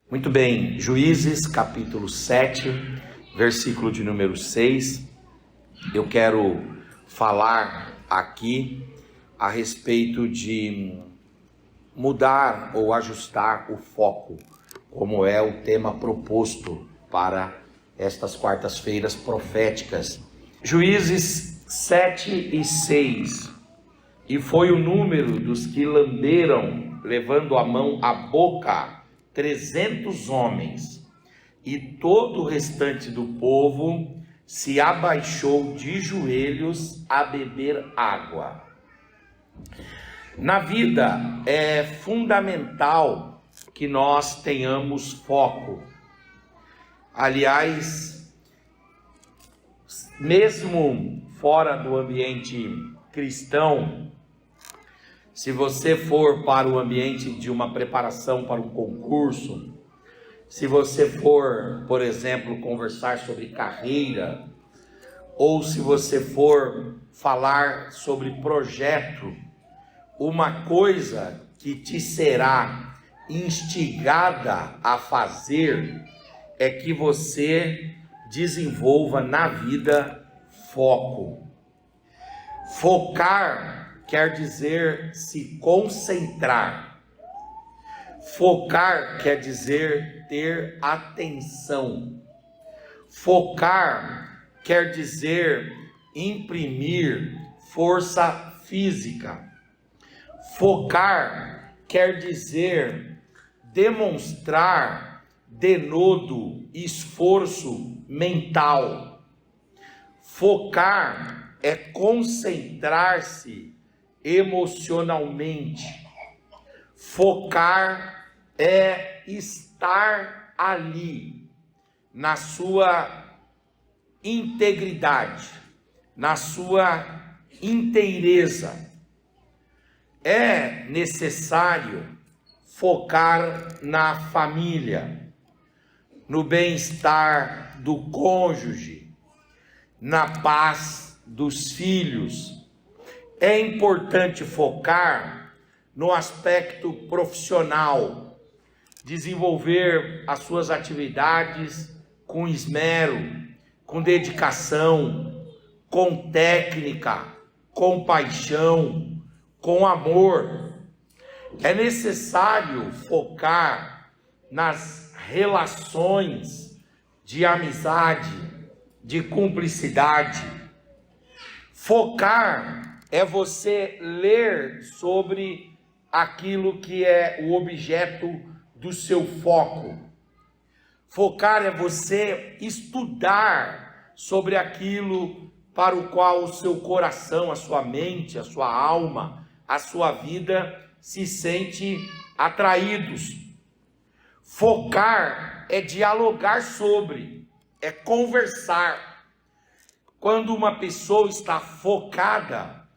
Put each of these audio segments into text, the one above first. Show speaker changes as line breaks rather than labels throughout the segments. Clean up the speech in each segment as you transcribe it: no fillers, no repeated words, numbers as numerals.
Muito bem, Juízes capítulo 7, versículo de número 6, eu quero falar aqui a respeito de mudar ou ajustar o foco, como é o tema proposto para estas quartas-feiras proféticas. Juízes 7 e 6, e foi o número dos que lamberam, levando a mão à boca, 300 homens, e todo o restante do povo se abaixou de joelhos a beber água. Na vida é fundamental que nós tenhamos foco. Aliás, mesmo fora do ambiente cristão, se você for para o ambiente de uma preparação para um concurso, se você for, por exemplo, conversar sobre carreira, ou se você for falar sobre projeto, uma coisa que te será instigada a fazer é que você desenvolva na vida foco. Focar quer dizer se concentrar. Focar quer dizer ter atenção. Focar quer dizer imprimir força física. Focar quer dizer demonstrar denodo, esforço mental. Focar é concentrar-se emocionalmente. Focar é estar ali, na sua integridade, na sua inteireza. É necessário focar na família, no bem-estar do cônjuge, na paz dos filhos. É importante focar no aspecto profissional, desenvolver as suas atividades com esmero, com dedicação, com técnica, com paixão, com amor. É necessário focar nas relações de amizade, de cumplicidade. Focar é você ler sobre aquilo que é o objeto do seu foco. Focar é você estudar sobre aquilo para o qual o seu coração, a sua mente, a sua alma, a sua vida se sente atraídos. Focar é dialogar sobre, é conversar. Quando uma pessoa está focada,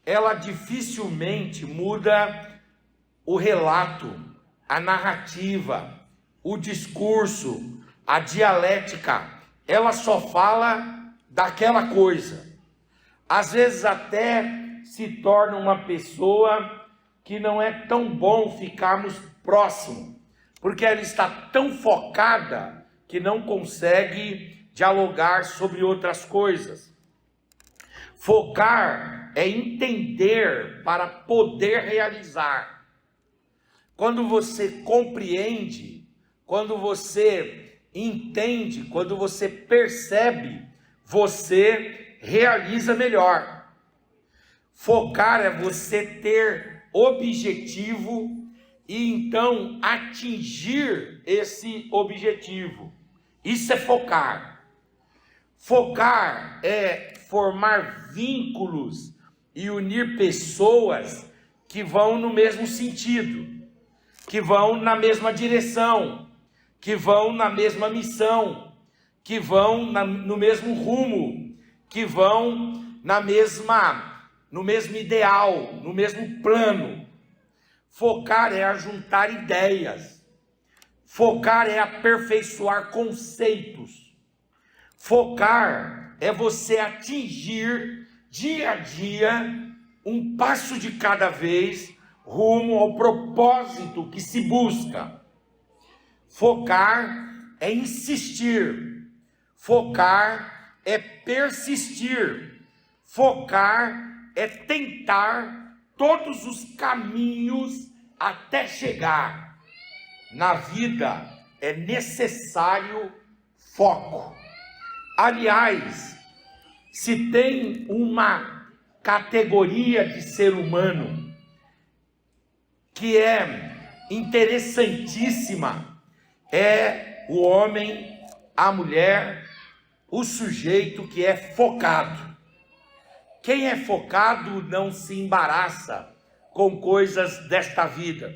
ela dificilmente muda o relato, a narrativa, o discurso, a dialética. Ela só fala daquela coisa. Às vezes até se torna uma pessoa que não é tão bom ficarmos próximo, porque ela está tão focada que não consegue dialogar sobre outras coisas. Focar é entender para poder realizar. Quando você compreende, quando você entende, quando você percebe, você realiza melhor. Focar é você ter objetivo e então atingir esse objetivo. Isso é focar. Focar é formar vínculos e unir pessoas que vão no mesmo sentido, que vão na mesma direção, que vão na mesma missão, que vão no mesmo rumo, que vão no mesmo ideal, no mesmo plano. Focar é ajuntar ideias. Focar é aperfeiçoar conceitos. Focar é você atingir dia a dia, um passo de cada vez, rumo ao propósito que se busca. Focar é insistir, focar é persistir, focar é tentar todos os caminhos até chegar. Na vida é necessário foco. Aliás, se tem uma categoria de ser humano que é interessantíssima, é o homem, a mulher, o sujeito que é focado. Quem é focado não se embaraça com coisas desta vida.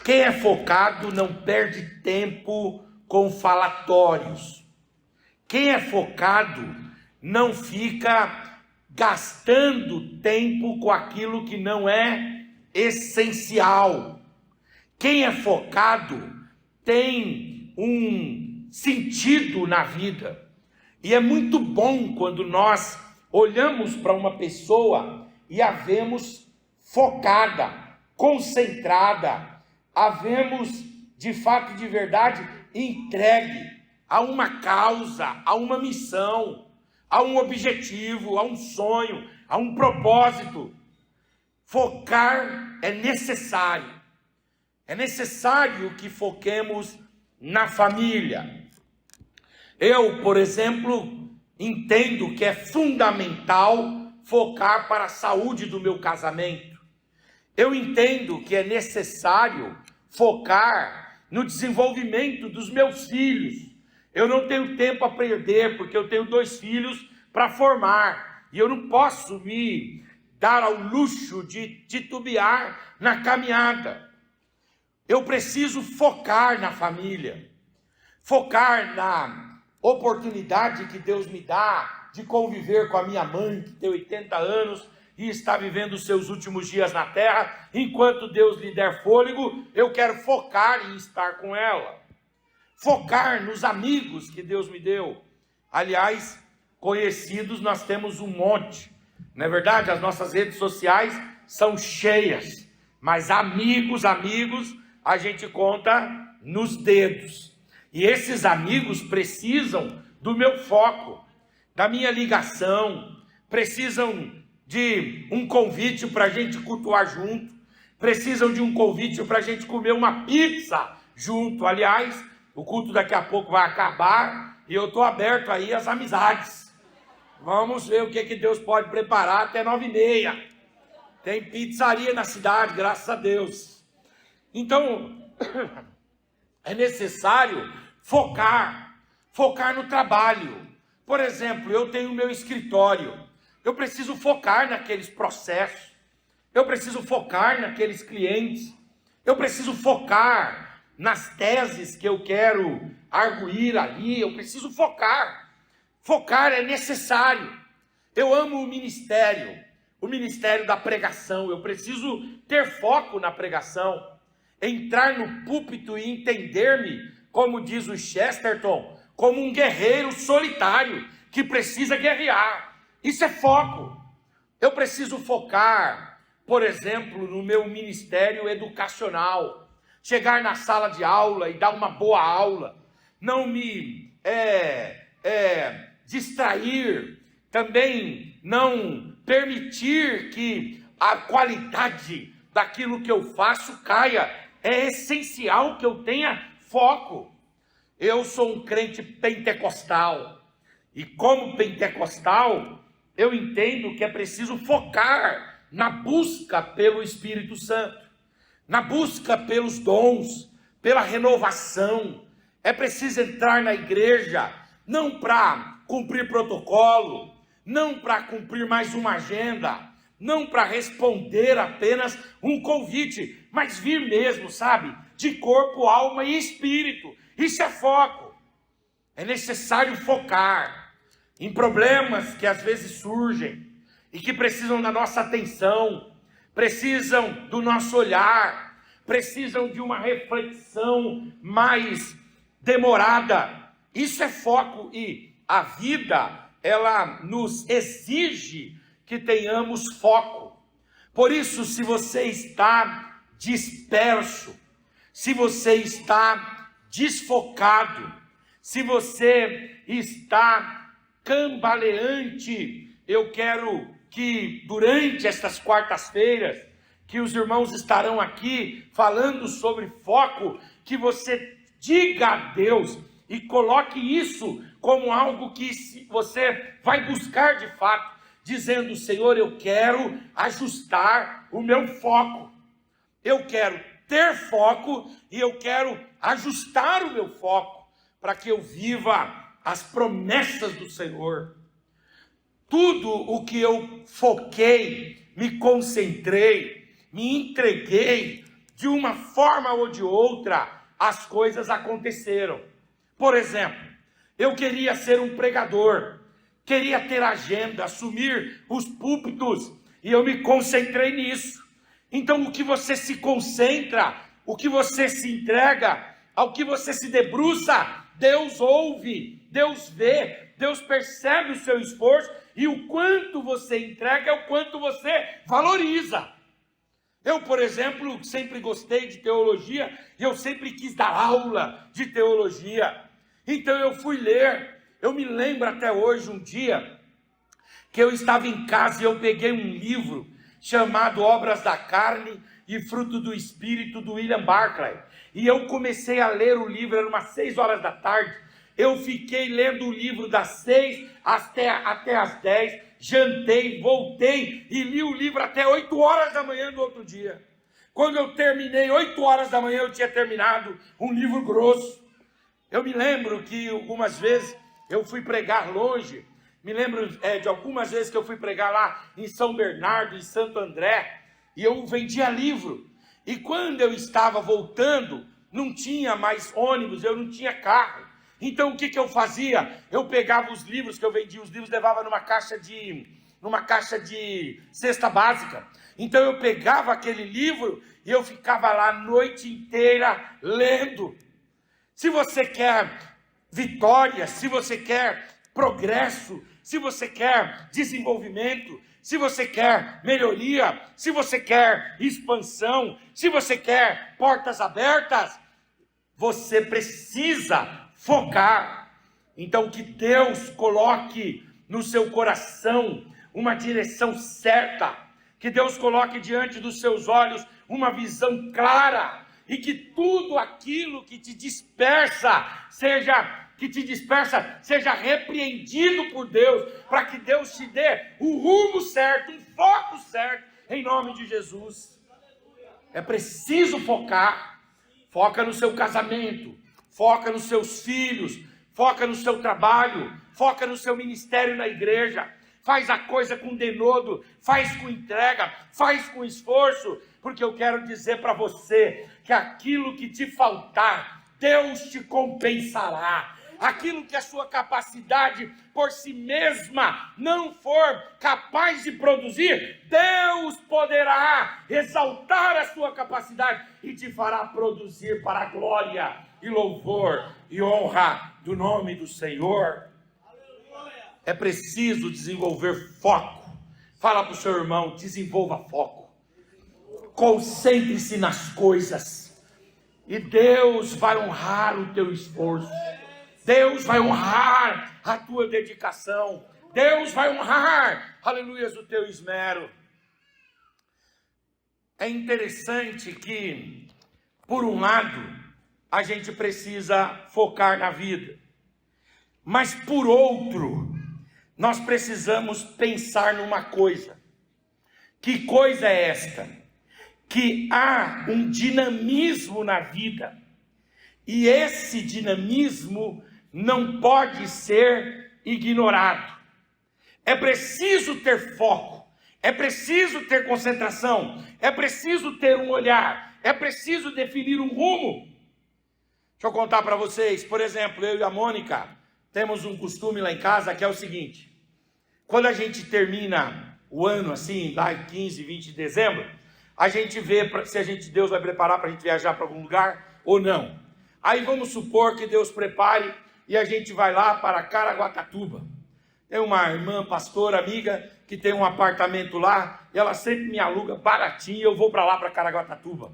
Quem é focado não perde tempo com falatórios. Quem é focado não fica gastando tempo com aquilo que não é essencial. Quem é focado tem um sentido na vida. E é muito bom quando nós olhamos para uma pessoa e a vemos focada, concentrada, a vemos de fato e de verdade entregue a uma causa, a uma missão, a um objetivo, a um sonho, a um propósito. Focar é necessário. É necessário que foquemos na família. Eu, por exemplo, entendo que é fundamental focar para a saúde do meu casamento. Eu entendo que é necessário focar no desenvolvimento dos meus filhos. Eu não tenho tempo a perder, porque eu tenho 2 filhos para formar. E eu não posso me dar ao luxo de titubear na caminhada. Eu preciso focar na família. Focar na oportunidade que Deus me dá de conviver com a minha mãe, que tem 80 anos e está vivendo os seus últimos dias na terra. Enquanto Deus lhe der fôlego, eu quero focar em estar com ela. Focar nos amigos que Deus me deu. Aliás, conhecidos nós temos um monte. Não é verdade? As nossas redes sociais são cheias. Mas amigos, a gente conta nos dedos. E esses amigos precisam do meu foco, da minha ligação, precisam de um convite para a gente cultuar junto, precisam de um convite para a gente comer uma pizza junto. Aliás, o culto daqui a pouco vai acabar e eu estou aberto aí às amizades. Vamos ver o que Deus pode preparar até 9h30. Tem pizzaria na cidade, graças a Deus. Então, é necessário focar no trabalho. Por exemplo, eu tenho o meu escritório. Eu preciso focar naqueles processos. Eu preciso focar naqueles clientes. Eu preciso focar nas teses que eu quero arguir ali. Eu preciso focar. Focar é necessário. Eu amo o ministério da pregação. Eu preciso ter foco na pregação. Entrar no púlpito e entender-me, como diz o Chesterton, como um guerreiro solitário que precisa guerrear. Isso é foco. Eu preciso focar, por exemplo, no meu ministério educacional. Chegar na sala de aula e dar uma boa aula. Não me distrair. Também não permitir que a qualidade daquilo que eu faço caia. É essencial que eu tenha foco. Eu sou um crente pentecostal. E como pentecostal, eu entendo que é preciso focar na busca pelo Espírito Santo, na busca pelos dons, pela renovação. É preciso entrar na igreja, não para cumprir protocolo, não para cumprir mais uma agenda, não para responder apenas um convite, mas vir mesmo, sabe? De corpo, alma e espírito. Isso é foco. É necessário focar em problemas que às vezes surgem e que precisam da nossa atenção, precisam do nosso olhar, precisam de uma reflexão mais demorada. Isso é foco e a vida ela nos exige que tenhamos foco. Por isso, se você está disperso, se você está desfocado, se você está cambaleante, eu quero que durante estas quartas-feiras, que os irmãos estarão aqui falando sobre foco, que você diga a Deus e coloque isso como algo que você vai buscar de fato, dizendo: Senhor, eu quero ajustar o meu foco, eu quero ter foco e eu quero ajustar o meu foco, para que eu viva as promessas do Senhor. Tudo o que eu foquei, me concentrei, me entreguei, de uma forma ou de outra, as coisas aconteceram. Por exemplo, eu queria ser um pregador, queria ter agenda, assumir os púlpitos, e eu me concentrei nisso. Então, o que você se concentra, o que você se entrega, ao que você se debruça, Deus ouve, Deus vê, Deus percebe o seu esforço, e o quanto você entrega é o quanto você valoriza. Eu, por exemplo, sempre gostei de teologia, e eu sempre quis dar aula de teologia. Então eu fui ler. Eu me lembro até hoje um dia que eu estava em casa e eu peguei um livro chamado Obras da Carne e Fruto do Espírito, do William Barclay. E eu comecei a ler o livro, era umas 6 horas da tarde. Eu fiquei lendo o livro das 6 até as 10, jantei, voltei e li o livro até 8 horas da manhã do outro dia. Quando eu terminei, 8 horas da manhã, eu tinha terminado um livro grosso. Eu me lembro que algumas vezes eu fui pregar longe, me lembro de algumas vezes que eu fui pregar lá em São Bernardo, em Santo André, e eu vendia livro. E quando eu estava voltando, não tinha mais ônibus, eu não tinha carro. Então o que eu fazia? Eu pegava os livros que eu vendia, os livros levava numa caixa de cesta básica. Então eu pegava aquele livro e eu ficava lá a noite inteira lendo. Se você quer vitória, se você quer progresso, se você quer desenvolvimento, se você quer melhoria, se você quer expansão, se você quer portas abertas, você precisa focar. Então que Deus coloque no seu coração uma direção certa, que Deus coloque diante dos seus olhos uma visão clara, e que tudo aquilo que te dispersa seja repreendido por Deus, para que Deus te dê o rumo certo, um foco certo, em nome de Jesus. É preciso focar. Foca no seu casamento, foca nos seus filhos, foca no seu trabalho, foca no seu ministério na igreja. Faz a coisa com denodo, faz com entrega, faz com esforço, porque eu quero dizer para você que aquilo que te faltar, Deus te compensará. Aquilo que a sua capacidade por si mesma não for capaz de produzir, Deus poderá exaltar a sua capacidade e te fará produzir para a glória e louvor e honra do nome do Senhor. É preciso desenvolver foco. Fala para o seu irmão, desenvolva foco. Concentre-se nas coisas. E Deus vai honrar o teu esforço. Deus vai honrar a tua dedicação. Deus vai honrar, aleluia, o teu esmero. É interessante que, por um lado, a gente precisa focar na vida. Mas por outro, nós precisamos pensar numa coisa. Que coisa é esta? Que há um dinamismo na vida. E esse dinamismo não pode ser ignorado. É preciso ter foco. É preciso ter concentração. É preciso ter um olhar. É preciso definir um rumo. Deixa eu contar para vocês. Por exemplo, eu e a Mônica temos um costume lá em casa que é o seguinte: quando a gente termina o ano assim, lá em 15, 20 de dezembro, a gente vê se Deus vai preparar para a gente viajar para algum lugar ou não. Aí vamos supor que Deus prepare e a gente vai lá para Caraguatatuba. Tem uma irmã, pastora, amiga, que tem um apartamento lá, e ela sempre me aluga baratinho, e eu vou para lá, para Caraguatatuba.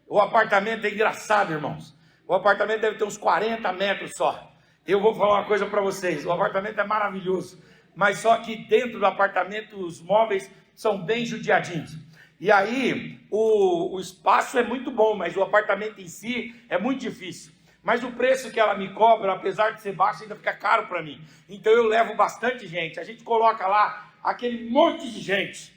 O apartamento é engraçado, irmãos. O apartamento deve ter uns 40 metros só. Eu vou falar uma coisa para vocês, o apartamento é maravilhoso, mas só que dentro do apartamento os móveis são bem judiadinhos. E aí, o espaço é muito bom, mas o apartamento em si é muito difícil. Mas o preço que ela me cobra, apesar de ser baixo, ainda fica caro para mim. Então eu levo bastante gente. A gente coloca lá aquele monte de gente.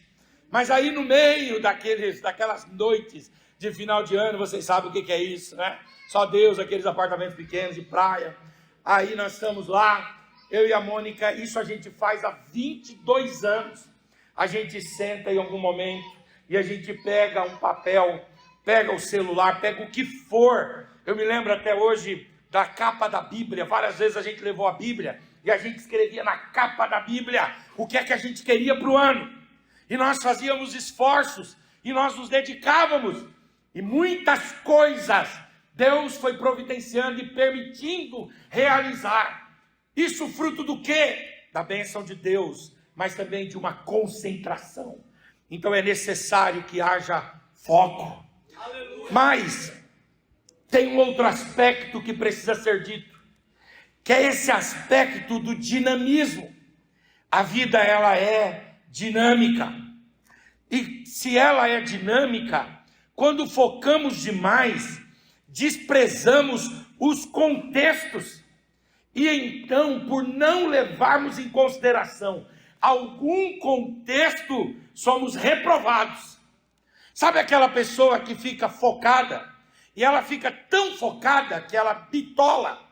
Mas aí no meio daquelas noites de final de ano, vocês sabem o que é isso, né? Só Deus, aqueles apartamentos pequenos de praia. Aí nós estamos lá, eu e a Mônica, isso a gente faz há 22 anos. A gente senta em algum momento e a gente pega um papel, pega o celular, pega o que for. Eu me lembro até hoje da capa da Bíblia. Várias vezes a gente levou a Bíblia e a gente escrevia na capa da Bíblia o que é que a gente queria para o ano. E nós fazíamos esforços e nós nos dedicávamos. E muitas coisas Deus foi providenciando e permitindo realizar. Isso fruto do quê? Da bênção de Deus, mas também de uma concentração. Então é necessário que haja foco. Aleluia. Mas tem um outro aspecto que precisa ser dito, que é esse aspecto do dinamismo. A vida, ela é dinâmica. E se ela é dinâmica, quando focamos demais, desprezamos os contextos. E então, por não levarmos em consideração algum contexto, somos reprovados. Sabe aquela pessoa que fica focada? E ela fica tão focada que ela bitola.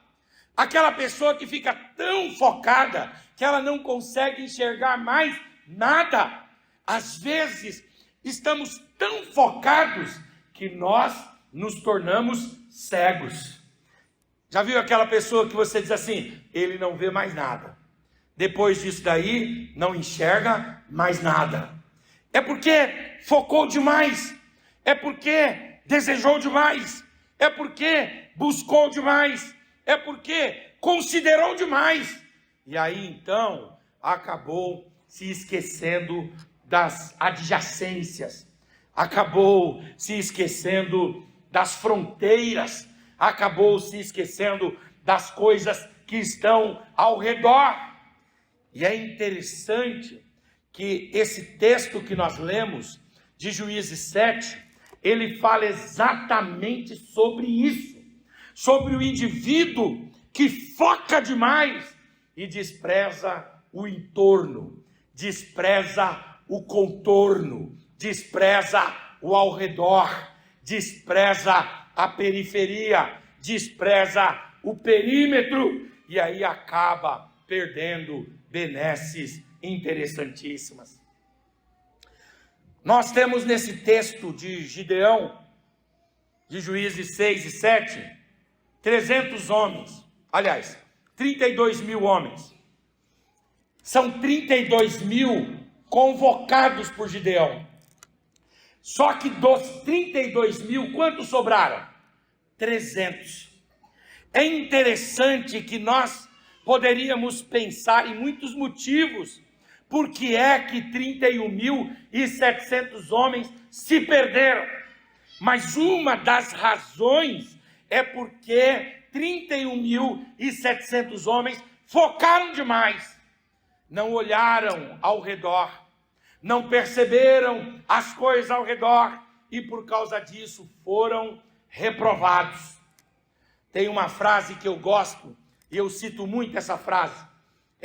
Aquela pessoa que fica tão focada que ela não consegue enxergar mais nada. Às vezes, estamos tão focados que nós nos tornamos cegos. Já viu aquela pessoa que você diz assim, ele não vê mais nada. Depois disso daí, não enxerga mais nada. É porque focou demais. É porque desejou demais, é porque buscou demais, é porque considerou demais, e aí então acabou se esquecendo das adjacências, acabou se esquecendo das fronteiras, acabou se esquecendo das coisas que estão ao redor. E é interessante que esse texto que nós lemos, de Juízes 7, ele fala exatamente sobre isso, sobre o indivíduo que foca demais e despreza o entorno, despreza o contorno, despreza o ao redor, despreza a periferia, despreza o perímetro, e aí acaba perdendo benesses interessantíssimas. Nós temos nesse texto de Gideão, de Juízes 6 e 7, 300 homens, aliás, 32 mil homens. São 32 mil convocados por Gideão. Só que dos 32 mil, quantos sobraram? 300. É interessante que nós poderíamos pensar em muitos motivos por que é que 31.700 homens se perderam. Mas uma das razões é porque 31.700 homens focaram demais. Não olharam ao redor, não perceberam as coisas ao redor e por causa disso foram reprovados. Tem uma frase que eu gosto e eu cito muito essa frase.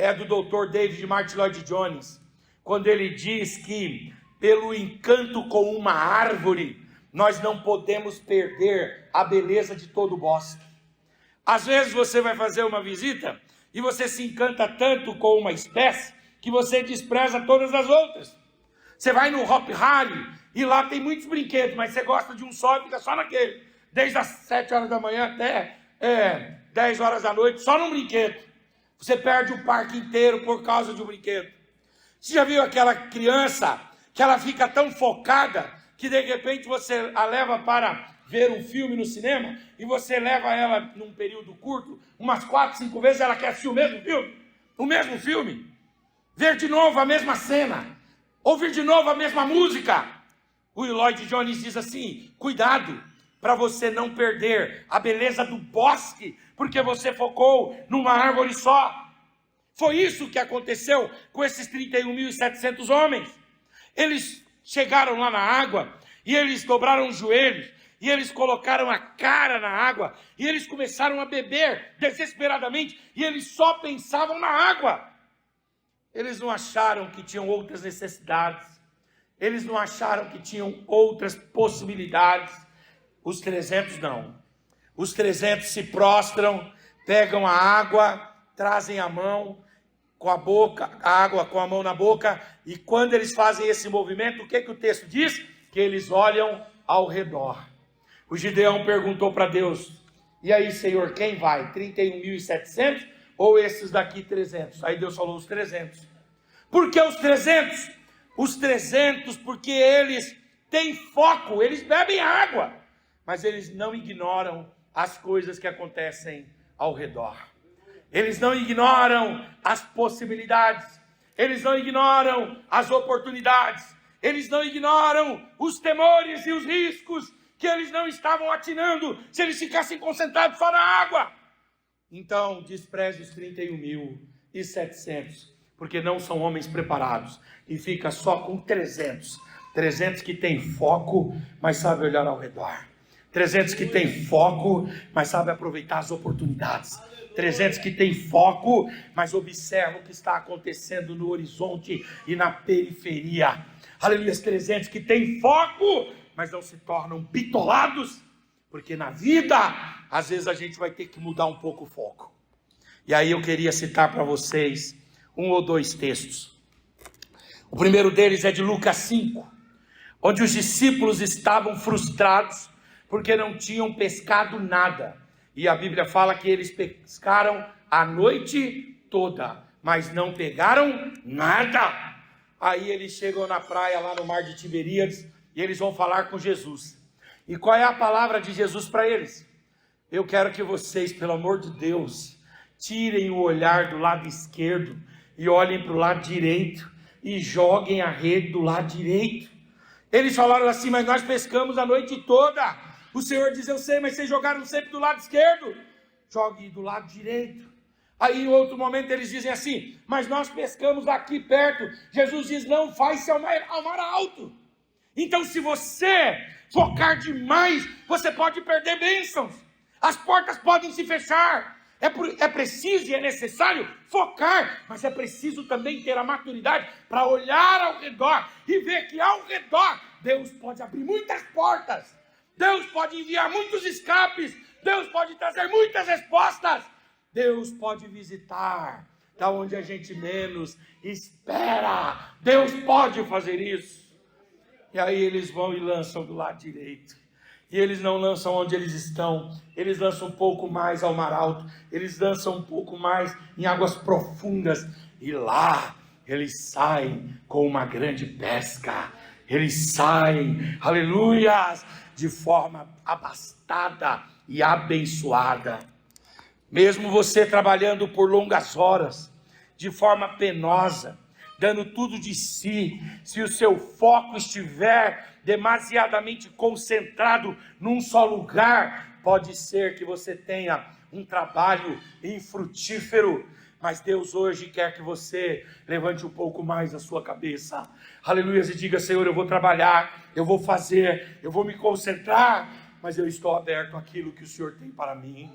É do Dr. David Martin Lloyd Jones, quando ele diz que pelo encanto com uma árvore, nós não podemos perder a beleza de todo o bosque. Às vezes você vai fazer uma visita e você se encanta tanto com uma espécie que você despreza todas as outras. Você vai no Hop Harry e lá tem muitos brinquedos, mas você gosta de um só e fica só naquele. Desde as 7 horas da manhã até 10 horas da noite, só num brinquedo. Você perde o parque inteiro por causa de um brinquedo. Você já viu aquela criança que ela fica tão focada que de repente você a leva para ver um filme no cinema e você leva ela num período curto, umas 4, 5 vezes ela quer assistir o mesmo filme? O mesmo filme. ver de novo a mesma cena, ouvir de novo a mesma música. O Lloyd Jones diz assim: cuidado para você não perder a beleza do bosque, porque você focou numa árvore só. Foi isso que aconteceu com esses 31.700 homens. Eles chegaram lá na água, e eles dobraram os joelhos, e eles colocaram a cara na água, e eles começaram a beber desesperadamente, e eles só pensavam na água. Eles não acharam que tinham outras necessidades, eles não acharam que tinham outras possibilidades. Os 300 não. Os 300 se prostram, pegam a água, trazem a mão com a boca, a água com a mão na boca, e quando eles fazem esse movimento, o que o texto diz? Que eles olham ao redor. O Gideão perguntou para Deus: e aí, Senhor, quem vai? 31.700 ou esses daqui 300? Aí Deus falou: os 300. Por que os 300? Os 300 porque eles têm foco, eles bebem água, mas eles não ignoram as coisas que acontecem ao redor. Eles não ignoram as possibilidades, eles não ignoram as oportunidades, eles não ignoram os temores e os riscos que eles não estavam atinando se eles ficassem concentrados só na água. Então, despreze os 31.700, porque não são homens preparados, e fica só com 300 que tem foco, mas sabe olhar ao redor. 300 que tem foco, mas sabe aproveitar as oportunidades. 300 que tem foco, mas observa o que está acontecendo no horizonte e na periferia. Aleluia, 300 que tem foco, mas não se tornam bitolados, porque na vida, às vezes a gente vai ter que mudar um pouco o foco. E aí eu queria citar para vocês um ou dois textos. O primeiro deles é de Lucas 5, onde os discípulos estavam frustrados, porque não tinham pescado nada. E a Bíblia fala que eles pescaram a noite toda, mas não pegaram nada. Aí eles chegam na praia, lá no mar de Tiberíades, e eles vão falar com Jesus. E qual é a palavra de Jesus para eles? Eu quero que vocês, pelo amor de Deus, tirem o olhar do lado esquerdo e olhem para o lado direito e joguem a rede do lado direito. Eles falaram assim: mas nós pescamos a noite toda. O Senhor diz: eu sei, mas vocês jogaram sempre do lado esquerdo. Jogue do lado direito. Aí em outro momento eles dizem assim: mas nós pescamos aqui perto. Jesus diz: não, faz-se ao mar alto. Então, se você focar demais, você pode perder bênçãos. As portas podem se fechar. É preciso e é necessário focar, mas é preciso também ter a maturidade para olhar ao redor e ver que ao redor Deus pode abrir muitas portas, Deus pode enviar muitos escapes, Deus pode trazer muitas respostas, Deus pode visitar da onde a gente menos espera. Deus pode fazer isso. E aí eles vão e lançam do lado direito. E eles não lançam onde eles estão, eles lançam um pouco mais ao mar alto, eles lançam um pouco mais em águas profundas, e lá eles saem com uma grande pesca, eles saem, aleluias, de forma abastada e abençoada. Mesmo você trabalhando por longas horas, de forma penosa, dando tudo de si, se o seu foco estiver demasiadamente concentrado num só lugar, pode ser que você tenha um trabalho infrutífero, mas Deus hoje quer que você levante um pouco mais a sua cabeça, aleluia, e diga: Senhor, eu vou trabalhar, eu vou fazer, eu vou me concentrar, mas eu estou aberto àquilo que o Senhor tem para mim,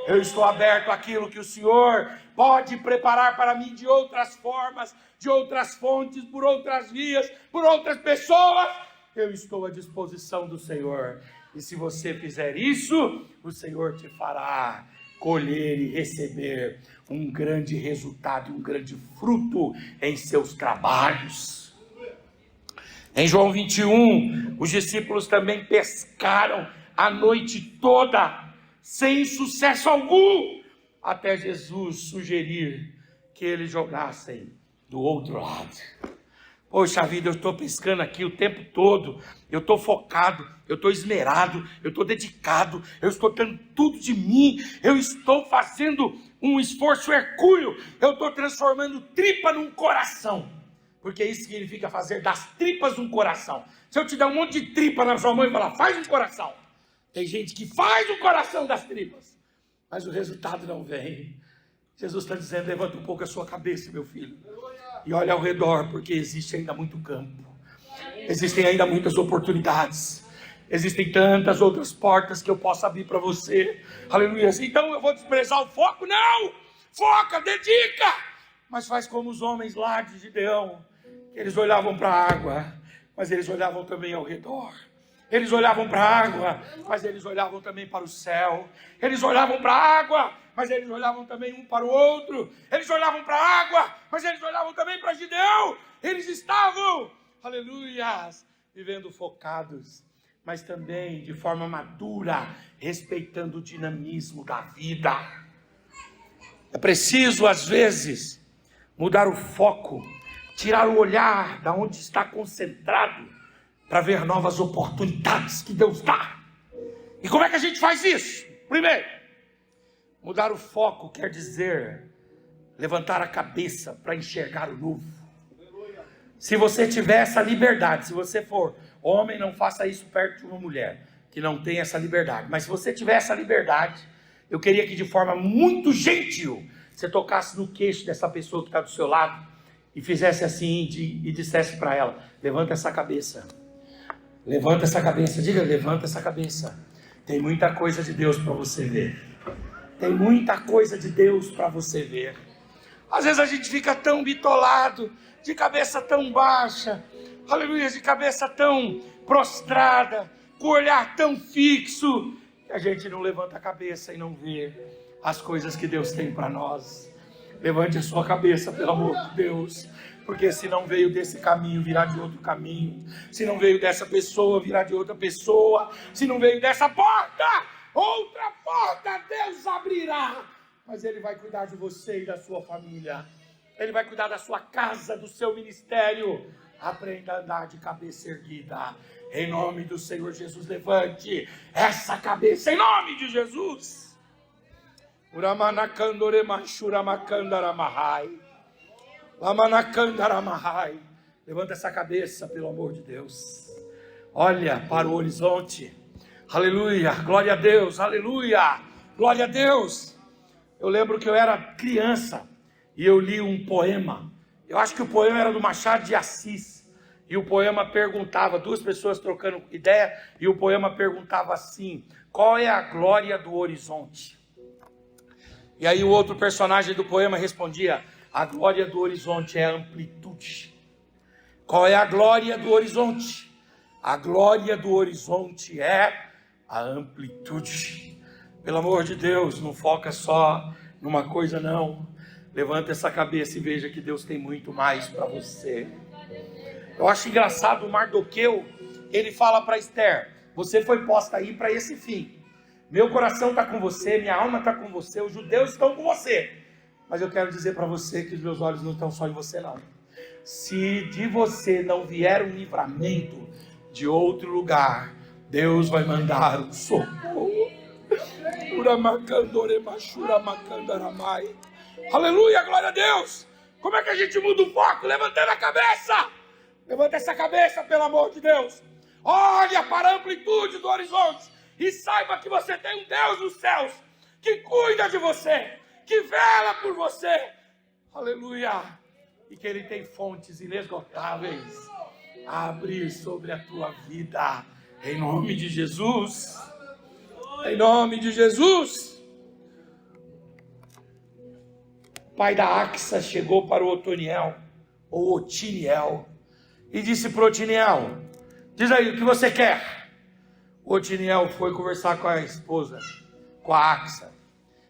eu estou aberto àquilo que o Senhor pode preparar para mim de outras formas, de outras fontes, por outras vias, por outras pessoas. Eu estou à disposição do Senhor, e se você fizer isso, o Senhor te fará colher e receber um grande resultado, um grande fruto em seus trabalhos. Em João 21, os discípulos também pescaram a noite toda, sem sucesso algum, até Jesus sugerir que eles jogassem do outro lado. Poxa vida, eu estou pescando aqui o tempo todo, eu estou focado, eu estou esmerado, eu estou dedicado, eu estou dando tudo de mim, eu estou fazendo um esforço hercúleo. Eu estou transformando tripa num coração, porque isso significa fazer das tripas um coração. Se eu te der um monte de tripa na sua mão e falar, faz um coração, tem gente que faz o coração das tripas, mas o resultado não vem. Jesus está dizendo, levanta um pouco a sua cabeça, meu filho, e olha ao redor, porque existe ainda muito campo, existem ainda muitas oportunidades, existem tantas outras portas que eu posso abrir para você. Aleluia. Então eu vou desprezar o foco? Não! Foca, dedica! Mas faz como os homens lá de Gideão, que eles olhavam para a água, mas eles olhavam também ao redor. Eles olhavam para a água, mas eles olhavam também para o céu. Eles olhavam para a água, mas eles olhavam também um para o outro. Eles olhavam para a água, mas eles olhavam também para Gideão. Eles estavam, aleluias, vivendo focados, mas também de forma madura, respeitando o dinamismo da vida. É preciso, às vezes, mudar o foco, tirar o olhar da onde está concentrado, para ver novas oportunidades que Deus dá. E como é que a gente faz isso? Primeiro, mudar o foco quer dizer levantar a cabeça para enxergar o novo. Se você tiver essa liberdade, se você for homem, não faça isso perto de uma mulher que não tem essa liberdade. Mas se você tiver essa liberdade, eu queria que de forma muito gentil você tocasse no queixo dessa pessoa que está do seu lado e fizesse assim e dissesse para ela, levanta essa cabeça. Levanta essa cabeça, diga, levanta essa cabeça. Tem muita coisa de Deus para você ver. Tem muita coisa de Deus para você ver. Às vezes a gente fica tão bitolado, de cabeça tão baixa, aleluia, de cabeça tão prostrada, com o olhar tão fixo, que a gente não levanta a cabeça e não vê as coisas que Deus tem para nós. Levante a sua cabeça, pelo amor de Deus. Porque se não veio desse caminho, virá de outro caminho. Se não veio dessa pessoa, virá de outra pessoa. Se não veio dessa porta, outra porta Deus abrirá. Mas Ele vai cuidar de você e da sua família. Ele vai cuidar da sua casa, do seu ministério. Aprenda a andar de cabeça erguida. Em nome do Senhor Jesus, levante essa cabeça. Em nome de Jesus. Levanta essa cabeça, pelo amor de Deus. Olha para o horizonte. Aleluia, glória a Deus, aleluia, glória a Deus. Eu lembro que eu era criança e eu li um poema. Eu acho que o poema era do Machado de Assis. E o poema perguntava, duas pessoas trocando ideia, e o poema perguntava assim, qual é a glória do horizonte? E aí o outro personagem do poema respondia, a glória do horizonte é a amplitude. Qual é a glória do horizonte? A glória do horizonte é a amplitude. Pelo amor de Deus, não foca só numa coisa não. Levanta essa cabeça e veja que Deus tem muito mais para você. Eu acho engraçado o Mardoqueu, ele fala para Esther, você foi posta aí para esse fim. Meu coração está com você, minha alma está com você, os judeus estão com você. Mas eu quero dizer para você que os meus olhos não estão só em você não. Se de você não vier um livramento de outro lugar, Deus vai mandar um socorro. Aleluia, glória a Deus. Como é que a gente muda o foco? Levantando a cabeça. Levanta essa cabeça, pelo amor de Deus. Olha para a amplitude do horizonte e saiba que você tem um Deus nos céus que cuida de você, que vela por você, aleluia, e que Ele tem fontes inesgotáveis a abrir sobre a tua vida, em nome de Jesus, em nome de Jesus. O pai da Axa chegou para o Otoniel, ou Otiniel, e disse para o Otiniel, diz aí, o que você quer? O Otiniel foi conversar com a esposa, com a Axa.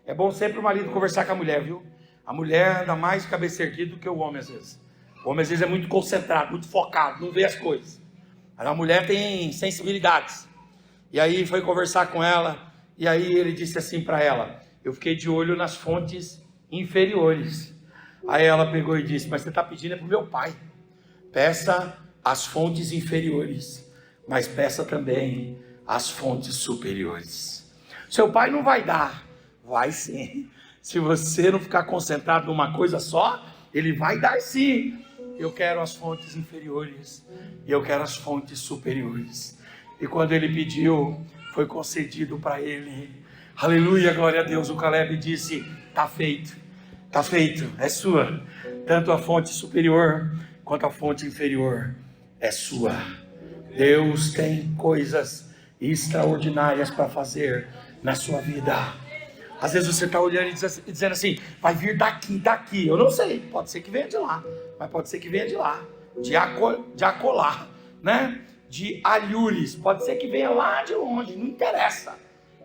É bom sempre o marido conversar com a mulher, viu? A mulher anda mais de cabeça erguida do que o homem às vezes. O homem às vezes é muito concentrado, muito focado, não vê as coisas. Mas a mulher tem sensibilidades. E aí foi conversar com ela, e aí ele disse assim para ela, eu fiquei de olho nas fontes inferiores. Aí ela pegou e disse, mas você está pedindo é para o meu pai. Peça as fontes inferiores, mas peça também as fontes superiores. Seu pai não vai dar, vai sim. Se você não ficar concentrado numa coisa só, Ele vai dar sim. Eu quero as fontes inferiores e eu quero as fontes superiores. E quando ele pediu, foi concedido para ele. Aleluia, glória a Deus. O Caleb disse: está feito, é sua. Tanto a fonte superior quanto a fonte inferior é sua. Deus tem coisas extraordinárias para fazer na sua vida. Às vezes você está olhando e dizendo assim: vai vir daqui. Eu não sei, pode ser que venha de lá, mas pode ser que venha de lá, de acolá, né? De Alhures, pode ser que venha lá de longe, não interessa.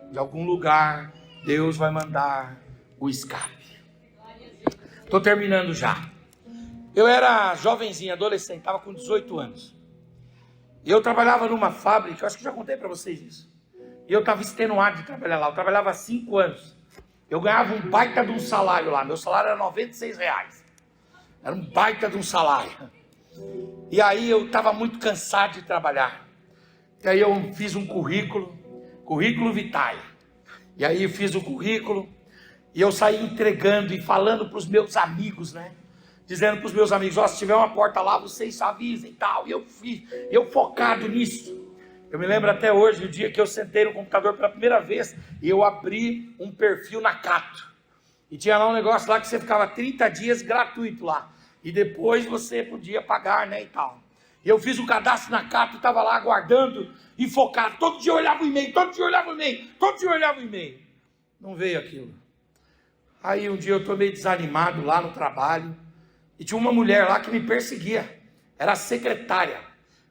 De algum lugar, Deus vai mandar o escape. Estou terminando já. Eu era jovenzinho, adolescente, estava com 18 anos. E eu trabalhava numa fábrica, eu acho que já contei para vocês isso. E eu estava extenuado de trabalhar lá, eu trabalhava há 5 anos. Eu ganhava um baita de um salário lá, meu salário era R$96. Era um baita de um salário. E aí eu estava muito cansado de trabalhar. E aí eu fiz um currículo vitae. E aí eu fiz o currículo e eu saí entregando e falando para os meus amigos, né? Dizendo para os meus amigos: ó, se tiver uma porta lá, vocês avisem e tal. E eu focado nisso. Eu me lembro até hoje, o dia que eu sentei no computador pela primeira vez, e eu abri um perfil na Cato. E tinha lá um negócio lá que você ficava 30 dias gratuito lá. E depois você podia pagar, né, e tal. E eu fiz o cadastro na Cato, estava lá aguardando e focado. Todo dia eu olhava o e-mail, Não veio aquilo. Aí um dia eu estou meio desanimado lá no trabalho. E tinha uma mulher lá que me perseguia. Era a secretária.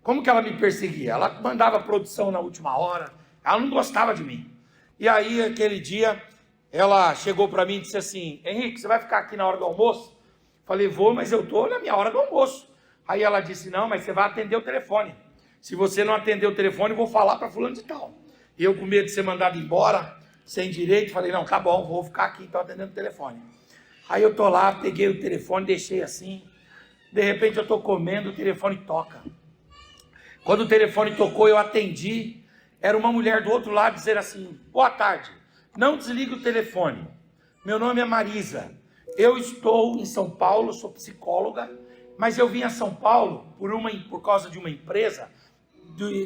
Como que ela me perseguia? Ela mandava produção na última hora. Ela não gostava de mim. E aí, aquele dia, ela chegou para mim e disse assim: Henrique, você vai ficar aqui na hora do almoço? Falei: vou, mas eu estou na minha hora do almoço. Aí ela disse: não, mas você vai atender o telefone. Se você não atender o telefone, eu vou falar para fulano de tal. E eu, com medo de ser mandado embora, sem direito, falei: não, tá bom, vou ficar aqui, então, atendendo o telefone. Aí eu tô lá, peguei o telefone, deixei assim. De repente eu estou comendo, o telefone toca. Quando o telefone tocou, eu atendi. Era uma mulher do outro lado dizendo assim: boa tarde, não desligue o telefone. Meu nome é Marisa. Eu estou em São Paulo, sou psicóloga, mas eu vim a São Paulo por causa de uma empresa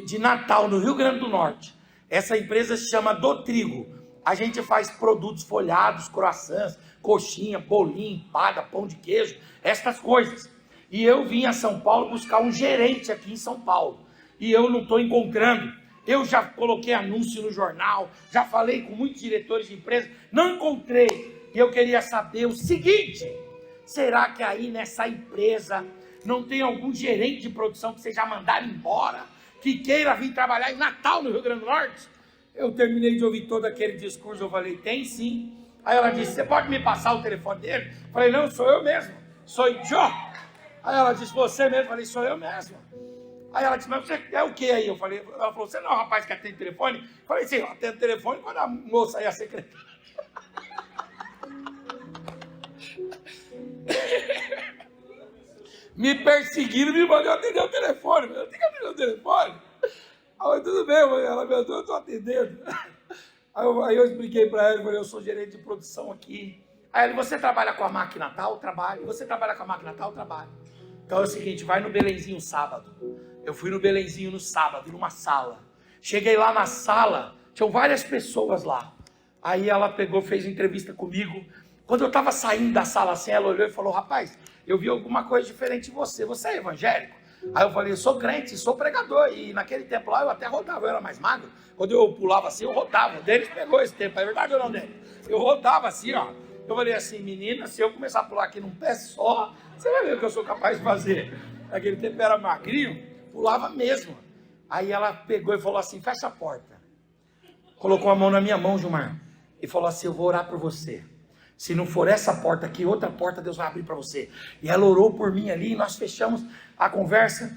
de Natal, no Rio Grande do Norte. Essa empresa se chama Do Trigo. A gente faz produtos folhados, croissants, coxinha, bolinho, empada, pão de queijo, essas coisas. E eu vim a São Paulo buscar um gerente aqui em São Paulo. E eu não estou encontrando. Eu já coloquei anúncio no jornal, já falei com muitos diretores de empresas, não encontrei. E eu queria saber o seguinte: será que aí nessa empresa não tem algum gerente de produção que vocês já mandaram embora, que queira vir trabalhar em Natal, no Rio Grande do Norte? Eu terminei de ouvir todo aquele discurso, eu falei: tem sim. Aí ela disse: você pode me passar o telefone dele? Eu falei: não, sou eu mesmo, sou eu. Aí ela disse: você mesmo? Eu falei: sou eu mesmo. Aí ela disse: mas você é o que aí? Ela falou: você não é o rapaz que atende telefone? Eu falei: sim, eu atendo telefone quando a moça aí, a secretária. Me perseguindo, me mandou atender o telefone. Eu tenho que atender o telefone. Aí, tudo bem, ela me mandou, eu estou atendendo. Aí eu expliquei para ela, eu falei: eu sou gerente de produção aqui. Aí ela: você trabalha com a máquina tal? Trabalho. Você trabalha com a máquina tal? Trabalho. Então é o seguinte, vai no Belenzinho sábado. Eu fui no Belenzinho no sábado, numa sala. Cheguei lá na sala, tinham várias pessoas lá. Aí ela pegou, fez entrevista comigo. Quando eu estava saindo da sala assim, ela olhou e falou: rapaz, eu vi alguma coisa diferente em você. Você é evangélico? Aí eu falei: eu sou crente, sou pregador. E naquele tempo lá eu até rodava, eu era mais magro. Quando eu pulava assim, eu rodava. O Denis pegou esse tempo, é verdade ou não, Denis? Eu rodava assim, ó. Eu falei assim: menina, se eu começar a pular aqui num pé só, você vai ver o que eu sou capaz de fazer. Naquele tempo eu era magrinho, pulava mesmo. Aí ela pegou e falou assim: fecha a porta. Colocou a mão na minha mão, Gilmar, e falou assim: eu vou orar por você. Se não for essa porta aqui, outra porta Deus vai abrir para você. E ela orou por mim ali, nós fechamos a conversa,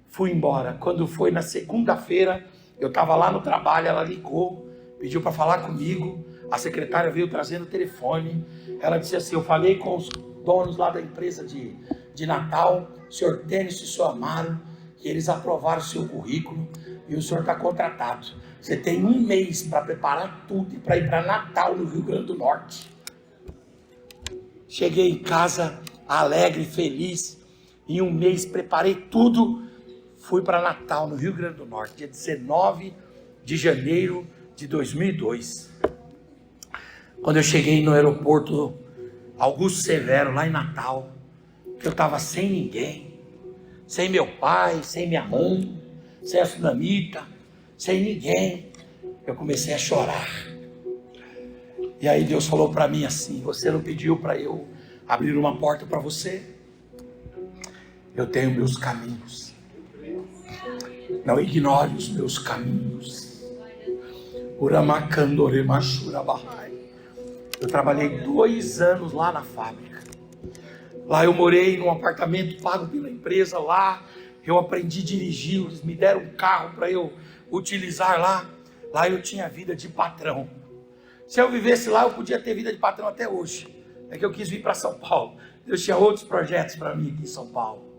fui embora. Quando foi na segunda-feira, eu estava lá no trabalho, ela ligou, pediu para falar comigo. A secretária veio trazendo o telefone. Ela disse assim: eu falei com os donos lá da empresa de Natal, o senhor Tênis e o senhor Amaro, que eles aprovaram o seu currículo e o senhor está contratado. Você tem 1 mês para preparar tudo e para ir para Natal, no Rio Grande do Norte. Cheguei em casa alegre, feliz. Em um mês preparei tudo. Fui para Natal, no Rio Grande do Norte, dia 19 de janeiro de 2002. Quando eu cheguei no aeroporto Augusto Severo, lá em Natal, que eu estava sem ninguém, sem meu pai, sem minha mãe, sem a Sunamita, sem ninguém, eu comecei a chorar. E aí Deus falou para mim assim: você não pediu para eu abrir uma porta para você? Eu tenho meus caminhos. Não ignore os meus caminhos. Eu trabalhei 2 anos lá na fábrica. Lá eu morei num apartamento pago pela empresa. Lá eu aprendi a dirigir. Eles me deram um carro para eu utilizar lá. Lá eu tinha vida de patrão. Se eu vivesse lá, eu podia ter vida de patrão até hoje. É que eu quis vir para São Paulo. Deus tinha outros projetos para mim aqui em São Paulo.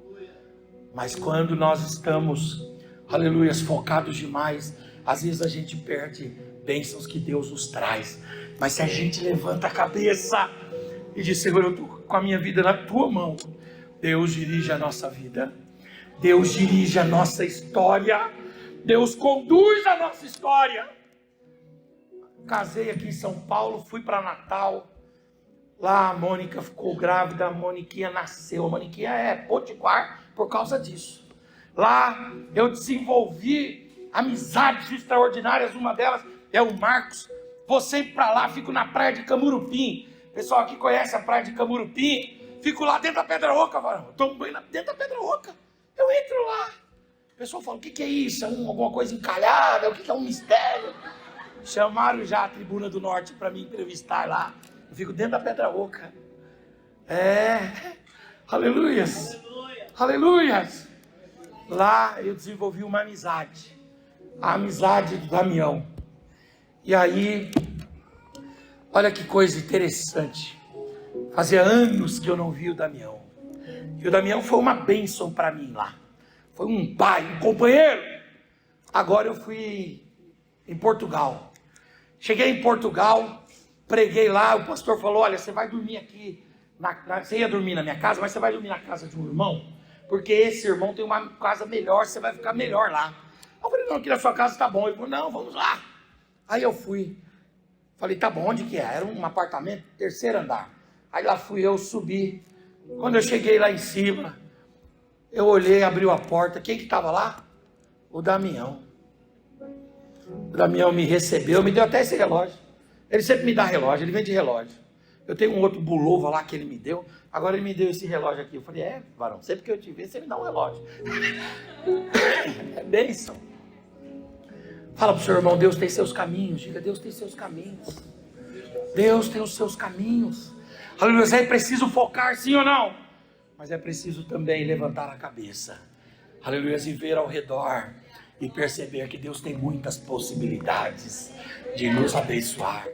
Mas quando nós estamos, aleluia, focados demais, às vezes a gente perde bênçãos que Deus nos traz. Mas se a gente levanta a cabeça e diz: Senhor, eu estou com a minha vida na tua mão, Deus dirige a nossa vida, Deus dirige a nossa história, Deus conduz a nossa história. Casei aqui em São Paulo, fui para Natal. Lá a Mônica ficou grávida, a Moniquinha nasceu. A Moniquinha é potiguar por causa disso. Lá eu desenvolvi amizades extraordinárias. Uma delas é o Marcos. Vou sempre para lá, fico na praia de Camurupim. O pessoal aqui conhece a praia de Camurupim. Fico lá dentro da Pedra Oca, varão. Tomo banho dentro da Pedra Oca. Eu entro lá. O pessoal fala: o que é isso? É alguma coisa encalhada? O que é um mistério? Chamaram já a Tribuna do Norte para me entrevistar lá. Eu fico dentro da Pedra Oca. Aleluias. Aleluias. Lá eu desenvolvi uma amizade. A amizade do Damião. E aí, olha que coisa interessante. Fazia anos que eu não vi o Damião. E o Damião foi uma bênção para mim lá. Foi um pai, um companheiro. Agora eu fui em Portugal. Cheguei em Portugal, preguei lá, o pastor falou: olha, você vai dormir aqui, você ia dormir na minha casa, mas você vai dormir na casa de um irmão, porque esse irmão tem uma casa melhor, você vai ficar melhor lá. Eu falei: não, aqui na sua casa tá bom. Ele falou: não, vamos lá. Aí eu fui, falei: tá bom, onde que é? Era um apartamento, 3º andar. Aí lá fui eu, subi. Quando eu cheguei lá em cima, eu olhei, abriu a porta. Quem que estava lá? O Damião. O Damião me recebeu, me deu até esse relógio. Ele sempre me dá relógio, ele vende relógio. Eu tenho um outro Bulova lá que ele me deu. Agora ele me deu esse relógio aqui. Eu falei: varão, sempre que eu te ver, você me dá um relógio. É bênção. Fala pro seu irmão: Deus tem seus caminhos. Diga: Deus tem seus caminhos. Deus tem os seus caminhos. Aleluia. É preciso focar, sim ou não? Mas é preciso também levantar a cabeça. Aleluia. E ver ao redor. E perceber que Deus tem muitas possibilidades de nos abençoar.